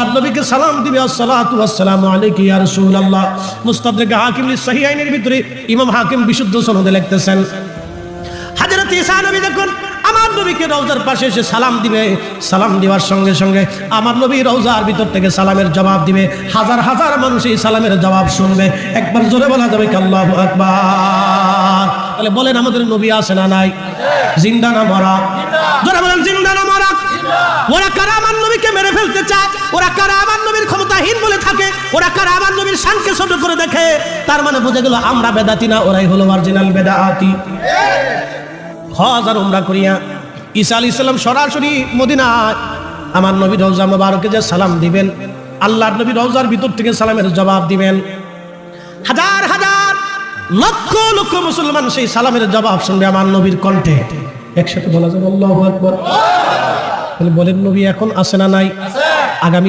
নবীকে সালাম দিবে, আসসালাতু ওয়াসসালামু আলাইকা ইয়া রাসূলুল্লাহ। মুস্তাদরাক হাকিম সহিহাইনের ভিতরে ইমাম হাকিম বিশুদ্ধ সনদে লিখতেছেন, হযরত ঈসা নবী যখন আমার নবীকে রওজার পাশে এসে সালাম দিবে, সালাম দেওয়ার সঙ্গে সঙ্গে আমার নবী রওজার ভিতর থেকে সালামের জবাব দিবে। হাজার হাজার মানুষ এই সালামের জবাব শুনবে। একবার জোরে বলা যাবে কি আল্লাহু আকবার? তাহলে বলেন আমাদের নবী আছে না নাই? জিন্দা না মরা? জোরে বলেন জিন্দা না মরা? ওরা কারা আমার নবীকে মেরে ফেলতে চায়? ওরা কারা আমার নবীর ক্ষমতাহীন বলে থাকে? ওরা কারা আমার নবীর শানকে ছোট করে দেখে? তার মানে বুঝে গেল আমরা বেদাতি না, ওরাই হলো অরিজিনাল বেদাতি। হজ আর উমরা করিয়া ঈসা আলাইহিস সালাম সরাসরি মদিনায় আমার নবী রওজা মুবারকে যে সালাম দিবেন, আল্লাহর নবী রওজার ভিতর থেকে সালামের জবাব দিবেন। হাজার হাজার লক্ষ লক্ষ মুসলমান সেই সালামের জবাব শুনবে আমার নবীর কণ্ঠে। একসাথে বলা যাবে আল্লাহু আকবার। বলেন নবী এখন আছে না নাই? আগামী